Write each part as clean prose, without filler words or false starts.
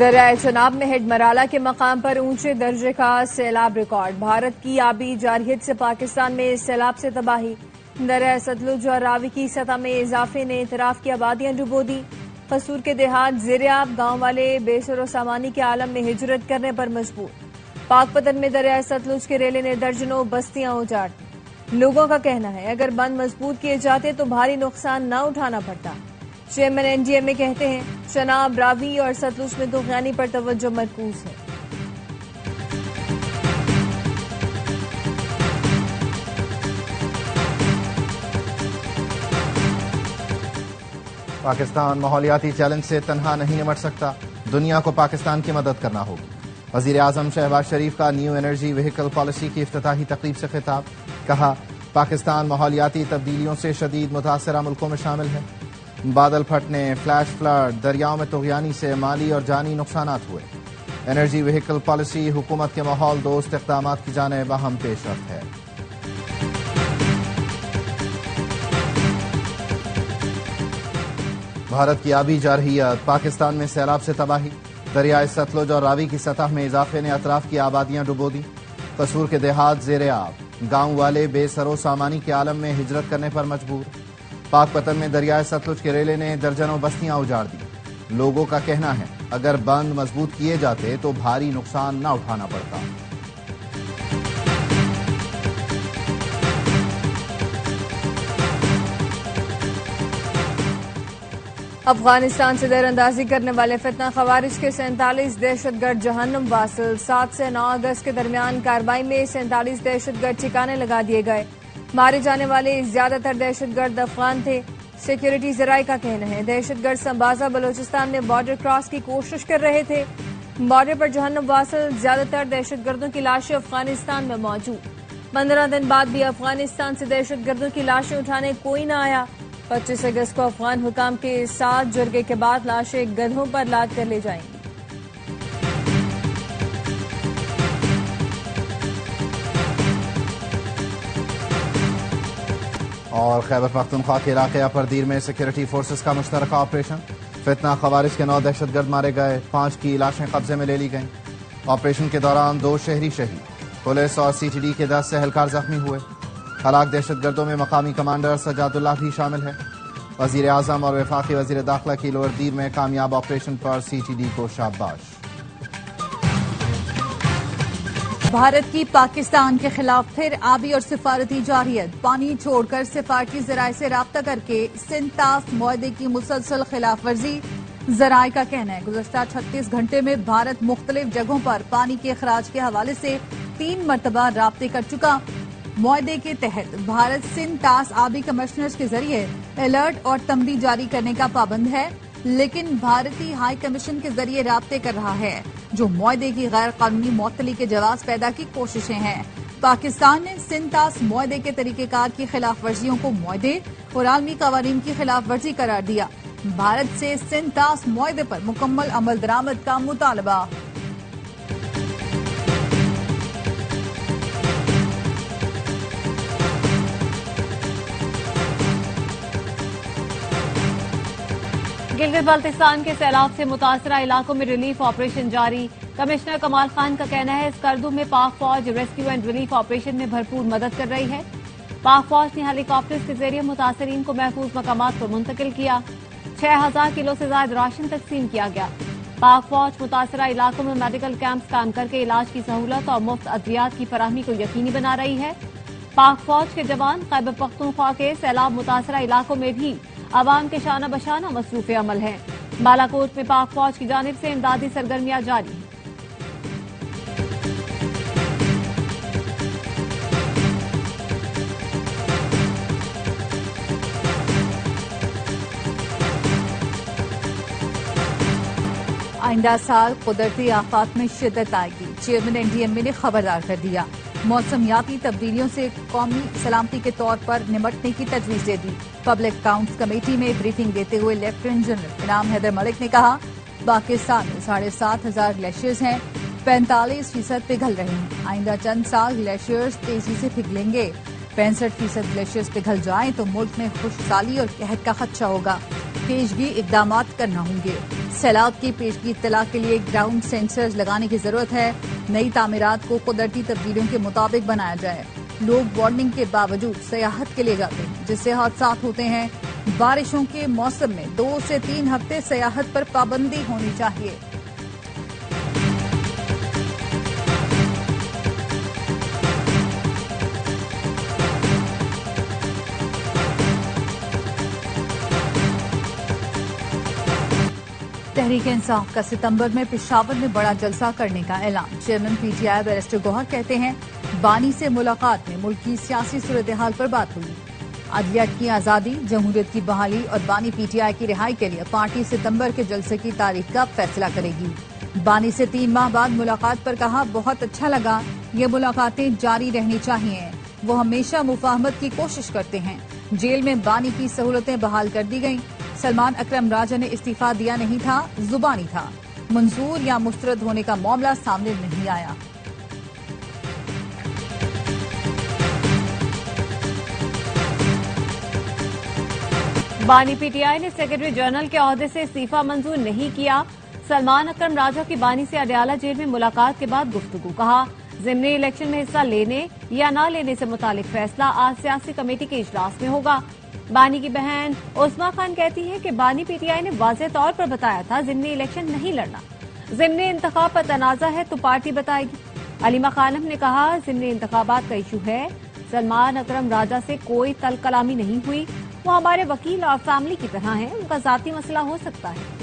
दरियाए चनाब में हेडमराला के मकाम पर ऊंचे दर्जे का सैलाब रिकॉर्ड। भारत की आबी जारहियत से पाकिस्तान में सैलाब से तबाही। दरियाए सतलुज और रावी की सतह में इजाफे ने इतराफ की आबादियां डुबो दी। कसूर के देहात ज़ेर-ए-आब, गांव वाले बेसरो सामानी के आलम में हिजरत करने पर मजबूर। पाकपतन में दरियाए सतलुज के रेले ने दर्जनों बस्तियां उजाड़ दी। लोगों का कहना है अगर बंद मजबूत किए जाते तो भारी नुकसान न उठाना पड़ता। चेयरमैन एनडीएमए कहते हैं चनाब, रावी और सतलुज में तूफ़ानी पर तवज्जो मरकूज है। पाकिस्तान माहौलियाती चैलेंज से तन्हा नहीं निपट सकता, दुनिया को पाकिस्तान की मदद करना होगी। वजीर आजम शहबाज शरीफ का न्यू एनर्जी व्हीकल पॉलिसी की इफ्तिताही तकरीब से खिताब। कहा पाकिस्तान माहौलियाती तब्दीलियों से शदीद मुतासरा मुल्कों में शामिल है। बादल फटने, फ्लैश फ्लड, दरियाओं में तुग़यानी से माली और जानी नुकसानात हुए। एनर्जी व्हीकल पॉलिसी हुकूमत के माहौल दोस्त इक़दाम की जानिब अहम पेशरफ्त है। भारत की आबी जारहियत, पाकिस्तान में सैलाब से तबाही। दरियाए सतलुज और रावी की सतह में इजाफे ने अतराफ की आबादियां डुबो दी। कसूर के देहात ज़ेर-ए-आब, गांव वाले बेसरो सामानी के आलम में हिजरत करने पर मजबूर। पाकपतन में दरियाए सतलुज के रेले ने दर्जनों बस्तियां उजाड़ दी। लोगों का कहना है अगर बंद मजबूत किए जाते तो भारी नुकसान न उठाना पड़ता। अफगानिस्तान से दरअंदाजी करने वाले फितना खवारिज के 47 दहशतगर्द जहन्नुम वासिल। 7 से 9 अगस्त के दरमियान कार्रवाई में 47 दहशतगर्द ठिकाने लगा दिए गए। मारे जाने वाले ज्यादातर दहशतगर्द अफगान थे। सिक्योरिटी जराये का कहना है दहशतगर्द संबाजा बलोचिस्तान में बॉर्डर क्रॉस की कोशिश कर रहे थे। बॉर्डर पर जहन्नुम वासिल ज्यादातर दहशतगर्दों की लाशें अफगानिस्तान में मौजूद। 15 दिन बाद भी अफगानिस्तान से दहशतगर्दों की लाशें उठाने कोई न आया। 25 अगस्त को अफगान हुकाम के साथ जुर्गे के बाद लाशें गधों पर लाद कर ले जाएंगी। और खैबर पख्तूनख्वा के इलाके अपरदीर में सिक्योरिटी फोर्सेस का मुश्तरका ऑपरेशन। फितना खवारिज के 9 दहशतगर्द मारे गए, 5 की लाशें कब्जे में ले ली गईं। ऑपरेशन के दौरान 2 शहरी शहीद, पुलिस और सीटीडी के 10 एहलकार जख्मी हुए। हलाक दहशतगर्दों में मकामी कमांडर सजादुल्लाह भी शामिल है। वजीर आजम और वफाकी वजीर दाखिला की लोअरदीर में कामयाब ऑपरेशन पर सीटीडी को शाबाश। भारत की पाकिस्तान के खिलाफ फिर आबी और सिफारती जारहियत। पानी छोड़कर सिफारती जराये से राब्ता करके सिंतास मुआहदे की मुसलसल खिलाफ वर्जी। जराये का कहना है गुज़श्ता 36 घंटे में भारत मुख्तलिफ जगहों पर पानी के अखराज के हवाले से 3 मरतबा राब्ते कर चुका। मुआहदे के तहत भारत सिंतास आबी कमिश्नर्स के जरिए अलर्ट और तंबी जारी करने का पाबंद है, लेकिन भारतीय हाई कमीशन के जरिए राब्ते कर रहा है जो मुआहदे की गैर कानूनी मुअत्तली के जवाब पैदा की कोशिशें हैं। पाकिस्तान ने सिंतास मुआहदे के तरीकेकार की खिलाफ वर्जियों को मुआहदे और आलमी कवानीन की खिलाफ वर्जी करार दिया। भारत से सिंतास मुआहदे पर मुकम्मल अमल दरामद का मुतालबा। गिलगित बाल्तिस्तान के सैलाब से मुतासरा इलाकों में रिलीफ ऑपरेशन जारी। कमिश्नर कमाल खान का कहना है स्कर्दू में पाक फौज रेस्क्यू एंड रिलीफ ऑपरेशन में भरपूर मदद कर रही है। पाक फौज ने हेलीकॉप्टर्स के जरिए मुतासरीन को महफूज मकामात पर मुंतकिल किया। 6000 किलो से ज्यादा राशन तकसीम किया गया। पाक फौज मुतासरा इलाकों में मेडिकल कैंप्स कायम करके इलाज की सहूलत और मुफ्त अद्वियात की फराहमी को यकीनी बना रही है। पाक फौज के जवान खैबर पख्तूनख्वा के सैलाब मुतासरा इलाकों में भी अवाम के शाना बशाना मसरूफ अमल है। बालाकोट में पाक फौज की जानिब से इमदादी सरगर्मियां जारी हैं। आइंदा साल कुदरती आफात में शिद्दत आएगी, चेयरमैन एनडीएमए ने खबरदार कर दिया। मौसमियाती तब्दीलियों से कौमी सलामती के तौर पर निपटने की तजवीज दे दी। पब्लिक अकाउंट्स कमेटी में ब्रीफिंग देते हुए लेफ्टिनेंट जनरल इनाम हैदर मलिक ने कहा पाकिस्तान में 7500 ग्लेशियर्स हैं, 45% पिघल रहे हैं। आइंदा चंद साल ग्लेशियर्स तेजी से पिघलेंगे। 65% ग्लेशियर्स पिघल जाएं तो मुल्क में खुशहाली और कहत का खदशा होगा। पेशगी इकदाम करना होंगे। सैलाब की पेशगी इत्तला के लिए ग्राउंड सेंसर्स लगाने की जरूरत है। नई तामीरात को कुदरती तब्दीलियों के मुताबिक बनाया जाए। लोग वार्निंग के बावजूद सयाहत के लिए जाते हैं, जिससे हादसा होते हैं। बारिशों के मौसम में 2 से 3 हफ्ते सयाहत पर पाबंदी होनी चाहिए। तहरीक इंसाफ का सितंबर में पेशावर में बड़ा जलसा करने का ऐलान। चेयरमैन पीटीआई बैरिस्टर गौहर कहते हैं, बानी से मुलाकात में मुल्क की सियासी सूरत हाल पर बात हुई। अदलियात की आजादी, जमहूरियत की बहाली और बानी पीटीआई की रिहाई के लिए पार्टी सितंबर के जलसे की तारीख का फैसला करेगी। बानी से 3 माह बाद मुलाकात पर कहा, बहुत अच्छा लगा, ये मुलाकातें जारी रहनी चाहिए। वो हमेशा मुफाहमत की कोशिश करते हैं। जेल में बानी की सहूलतें बहाल कर दी गईं। सलमान अकरम राजा ने इस्तीफा दिया नहीं था, जुबानी था। मंजूर या मुस्तरद होने का मामला सामने नहीं आया। बानी पीटीआई ने सेक्रेटरी जनरल के ओहदे से इस्तीफा मंजूर नहीं किया। सलमान अकरम राजा की बानी से अडयाला जेल में मुलाकात के बाद गुफ्तगू। कहा, ज़िमनी इलेक्शन में हिस्सा लेने या न लेने से मुतालिक फैसला आज सियासी कमेटी के इजलास में होगा। बानी की बहन उस्मा खान कहती है कि बानी पीटीआई ने वाज़ेह तौर पर बताया था ज़िमनी इलेक्शन नहीं लड़ना। ज़िमनी इंतखाब पर तनाज़ा है तो पार्टी बताएगी। अलीमा खानम ने कहा, ज़िमनी इंतखाबात का इशू है। सलमान अकरम राजा से कोई तल कलामी नहीं हुई। वो हमारे वकील और फैमिली की तरह हैं। उनका जाती मसला हो सकता है।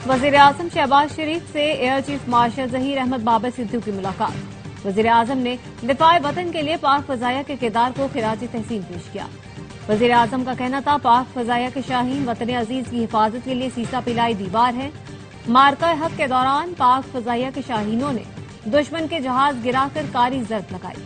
वज़ीर-ए-आज़म शहबाज शरीफ से air chief marshal Zaheer Ahmed Babar Sidhu की मुलाकात। वज़ीर-ए-आज़म ने दिफाए वतन के लिए पाक फजाया के किरदार को खिराज तहसीन पेश किया। वज़ीर-ए-आज़म का कहना था, पाक फजाया के शाहीन वतन अजीज की हिफाजत के लिए सीसा पिलाई दीवार है। मार्का हक के दौरान पाक फजाया के शाहीनों ने दुश्मन के जहाज गिराकर कारी जर्ब लगाई।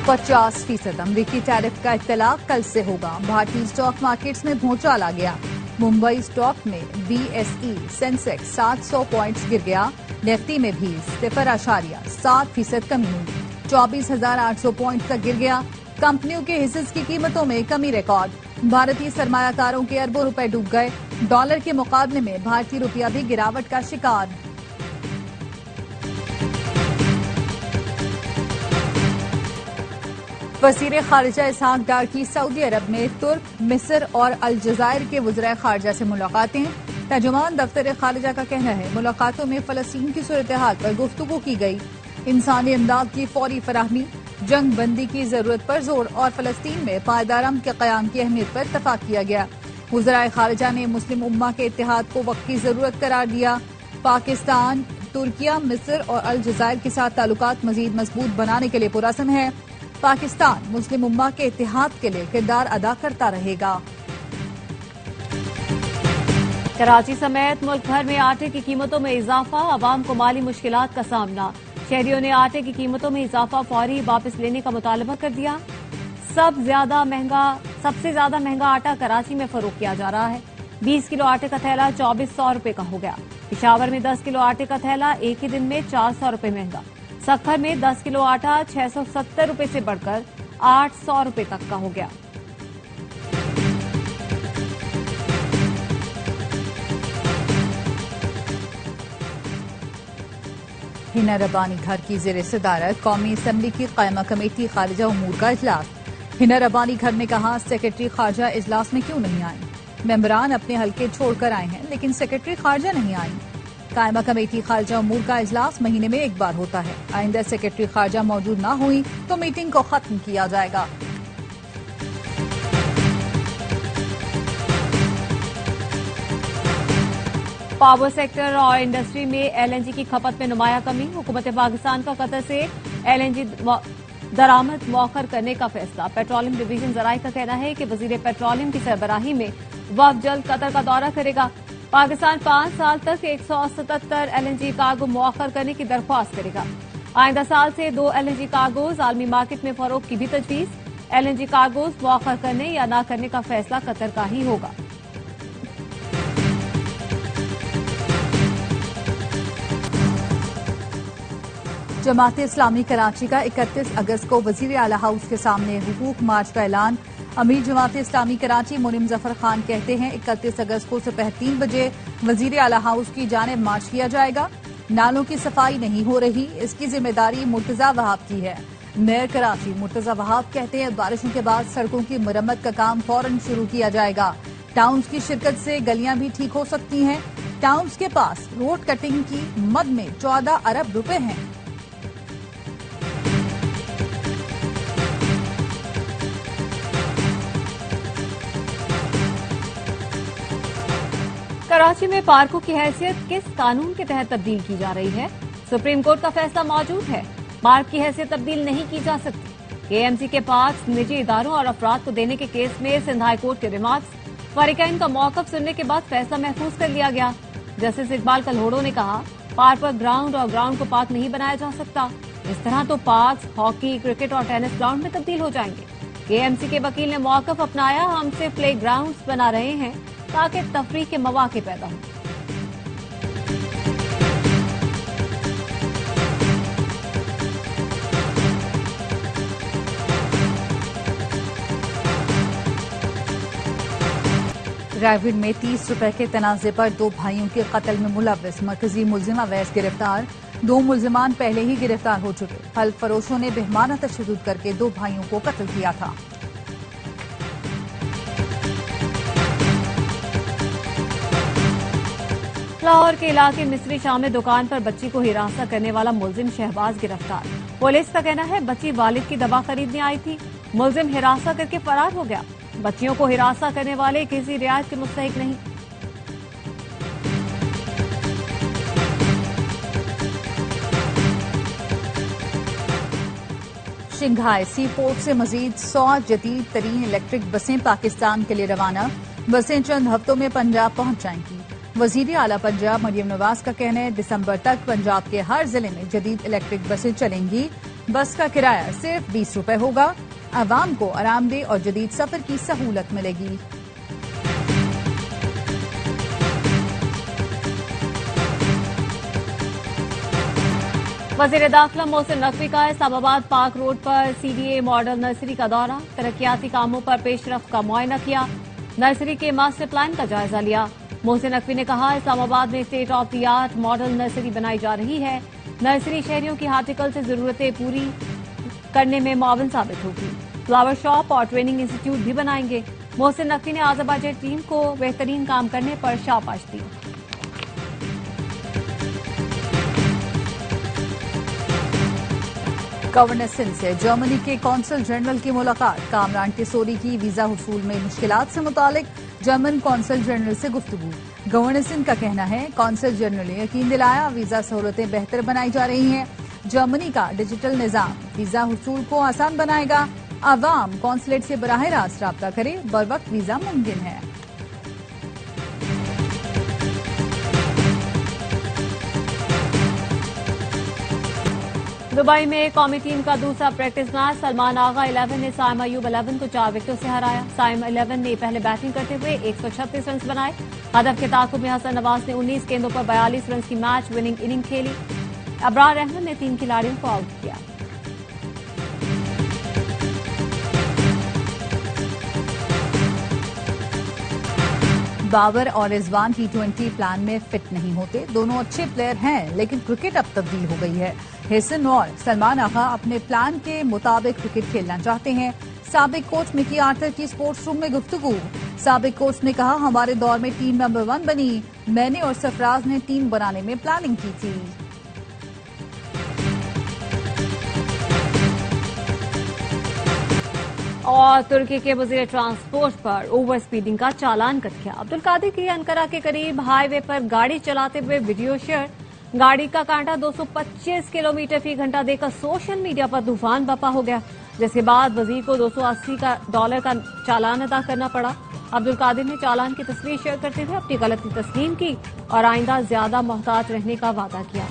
%50 अमरीकी टैरिफ का इत्तलाक कल से होगा। भारतीय स्टॉक मार्केट्स में भूचाल आ गया। मुंबई स्टॉक में BSE सेंसेक्स 700 पॉइंट्स गिर गया। निफ्टी में भी 0.7% कमी हुई, 24,800 पॉइंट तक गिर गया। कंपनियों के हिस्सेस की कीमतों में कमी रिकॉर्ड। भारतीय सरमायाकारों के अरबों रुपए डूब गए। डॉलर के मुकाबले में भारतीय रुपया भी गिरावट का शिकार। वज़ीर खारिजा इसहाक डार की सऊदी अरब में तुर्क, मिस्र और अलजायर के वज़राए खारिजा से मुलाकातें। तर्जुमान दफ्तर खारिजा का कहना है, मुलाकातों में फलस्तीन की सूरत हाल पर गुफ्तगू की गई। इंसानी इमदाद की फौरी फराहमी, जंग बंदी की जरूरत पर जोर और फलस्तीन में पायदार अमन के क़याम की अहमियत पर इत्तफाक किया गया। वज़राए खारिजा ने मुस्लिम उम्मा के इत्तेहाद को वक्त की जरूरत करार दिया। पाकिस्तान, तुर्किया, मिस्र और अलजायर के साथ ताल्लुकात मजीद मजबूत बनाने के लिए पुरअज़्म है। पाकिस्तान मुस्लिम उम्मा के इत्तेहाद के लिए किरदार अदा करता रहेगा। कराची समेत मुल्क भर में आटे की कीमतों में इजाफा, आवाम को माली मुश्किलात का सामना। शहरियों ने आटे की कीमतों में इजाफा फौरी वापस लेने का मुतालबा कर दिया। सबसे ज्यादा महंगा आटा कराची में फरोख्त किया जा रहा है। 20 किलो आटे का थैला 2400 रुपए का हो गया। पेशावर में 10 किलो आटे का थैला एक ही दिन में 400 रुपए महंगा। सखर में 10 किलो आटा 670 रुपए से बढ़कर 800 रुपए तक का हो गया। हिना रब्बानी घर की जेर सदारत कौमी असम्बली की कायमा कमेटी खारिजा उमूर का इजलास। हिना रब्बानी घर ने कहा, सेक्रेटरी खारजा इजलास में क्यों नहीं आए? मेंबरान अपने हल्के छोड़कर आए हैं, लेकिन सेक्रेटरी खारजा नहीं आई। कायमा कमेटी खारजा उमूर का इजलास महीने में एक बार होता है। आइंदा सेक्रेटरी खारजा मौजूद न हुई तो मीटिंग को खत्म किया जाएगा। पावर सेक्टर और इंडस्ट्री में LNG की खपत में नुमाया कमी। हुकूमत पाकिस्तान का कतर से LNG दरामद मौखर करने का फैसला। पेट्रोलियम डिवीजन जराये का कहना है कि वजीर पेट्रोलियम की सरबराही में वफ्द जल्द कतर का दौरा करेगा। पाकिस्तान 5 साल तक 177 LNG कार्गो मौखर करने की दरख्वास्त करेगा। आइंदा साल से 2 LNG कार्गोज आलमी मार्केट में फरोख्त की भी तजवीज। LNG कार्गोज मौखर करने या न करने का फैसला कतर का ही होगा। जमात इस्लामी कराची का 31 अगस्त को वजीर आला हाउस के सामने हुकूक मार्च का ऐलान। अमीर जमात इस्लामी कराची मुनीम जफर खान कहते हैं 31 अगस्त को सुबह 3 बजे वजीर आला हाउस की जानिब मार्च किया जाएगा। नालों की सफाई नहीं हो रही, इसकी जिम्मेदारी मुर्तजा वहाब की है। मेयर कराची मुर्तजा वहाब कहते हैं बारिशों के बाद सड़कों की मरम्मत का काम फौरन शुरू किया जाएगा। टाउन्स की शिरकत से गलियां भी ठीक हो सकती हैं। टाउन्स के पास रोड कटिंग की मद में 14 अरब रुपए हैं। कराची में पार्कों की हैसियत किस कानून के तहत तब्दील की जा रही है? सुप्रीम कोर्ट का फैसला मौजूद है, पार्क की हैसियत तब्दील नहीं की जा सकती। केएमसी के पार्क निजी इदारों और अफराद को देने के केस में सिंध हाई कोर्ट के रिमार्क्स, फरीकैन का मौकफ सुनने के बाद फैसला महफूज कर लिया गया। जस्टिस इकबाल कल्होड़ो ने कहा पार्क पर ग्राउंड और ग्राउंड को पार्क नहीं बनाया जा सकता। इस तरह तो पार्क हॉकी, क्रिकेट और टेनिस ग्राउंड में तब्दील हो जाएंगे। केएमसी के वकील ने मौकफ अपनाया, हम सिर्फ प्ले ग्राउंड बना रहे हैं ताकि तफरीह के मौके पैदा हो। रायविंड में 30 रुपए के तनाजे पर 2 भाइयों के कत्ल में मुलव्वस मरकजी मुलजिम अवैस गिरफ्तार। 2 मुलजिमान पहले ही गिरफ्तार हो चुके। फल फरोशों ने बेहमाना तशद्दुद करके 2 भाइयों को कत्ल किया था। लाहौर के इलाके मिस्री शाह में दुकान पर बच्ची को हिरासत करने वाला मुलजिम शहबाज गिरफ्तार। पुलिस का कहना है बच्ची वालिद की दवा खरीदने आई थी, मुलजिम हिरासत करके फरार हो गया। बच्चियों को हिरासत करने वाले किसी रियायत के मुस्तहिक नहीं। शंघाई सी पोर्ट से मजीद 100 जदीद तरीन इलेक्ट्रिक बसें पाकिस्तान के लिए रवाना। बसें चंद हफ्तों में पंजाब पहुंच जाएंगी। वजीर आला पंजाब मरियम नवाज का कहना है दिसंबर तक पंजाब के हर जिले में जदीद इलेक्ट्रिक बसें चलेंगी। बस का किराया सिर्फ 20 रुपए होगा। आवाम को आरामदेह और जदीद सफर की सहूलत मिलेगी। वजीर दाखिला मोहसिन नकवी का इस्लामाबाद पार्क रोड पर सीडीए मॉडल नर्सरी का दौरा, तरक्याती कामों पर पेशरफ्त का मुआयना किया, नर्सरी के मास्टर प्लान का जायजा लिया। मोहसिन नकवी ने कहा इस्लामाबाद में state of the art model nursery बनाई जा रही है। नर्सरी शहरियों की हार्टिकल्चर जरूरतें पूरी करने में मुआविन साबित होगी। फ्लावर शॉप और ट्रेनिंग इंस्टीट्यूट भी बनाएंगे। मोहसिन नकवी ने आज़रबाईजान टीम को बेहतरीन काम करने पर शाबाश दी। गवर्नर सिंध से जर्मनी के कौंसल जनरल की मुलाकात। कामरान टिसोरी की वीजा हुसूल में मुश्किलात से मुतालिक जर्मन कौंसल जनरल से गुफ्तगू। गवर्नर सिंध का कहना है कौंसल जनरल ने यकीन दिलाया वीजा सहूलतें बेहतर बनाई जा रही हैं। जर्मनी का डिजिटल निजाम वीजा हुसूल को आसान बनाएगा। आवाम कौंसलेट से बराह रास्त राब्ता करे, बर वक्त वीजा मुमकिन है। दुबई में कौमी टीम का दूसरा प्रैक्टिस मैच। सलमान आगा 11 ने साइम अयूब 11 को 4 विकेटों से हराया। साइम 11 ने पहले बैटिंग करते हुए 136 रन बनाए। हदफ के ताकुब में हसन नवाज ने 19 गेंदों पर 42 रन की मैच विनिंग इनिंग खेली। अबरार अहमद ने 3 खिलाड़ियों को आउट किया। बाबर और रिजवान T20 प्लान में फिट नहीं होते। दोनों अच्छे प्लेयर हैं लेकिन क्रिकेट अब तब्दील हो गई है। हिसन और सलमान आगा अपने प्लान के मुताबिक क्रिकेट खेलना चाहते हैं। साबिक कोच मिकी आर्थर की स्पोर्ट्स रूम में गुफ्तगू। साबिक कोच ने कहा हमारे दौर में टीम नंबर 1 बनी, मैंने और सरफराज ने टीम बनाने में प्लानिंग की थी। और तुर्की के वजीर ट्रांसपोर्ट पर ओवर स्पीडिंग का चालान कट गया। अब्दुल कादिर की अंकारा के करीब हाईवे पर गाड़ी चलाते हुए वीडियो शेयर। गाड़ी का कांटा 225 किलोमीटर फी घंटा देकर सोशल मीडिया पर तूफान बपा हो गया, जिसके बाद वजीर को $280 का चालान अदा करना पड़ा। अब्दुल कादिर ने चालान की तस्वीर शेयर करते हुए अपनी गलती तस्लीम की और आइंदा ज्यादा मोहतात रहने का वादा किया।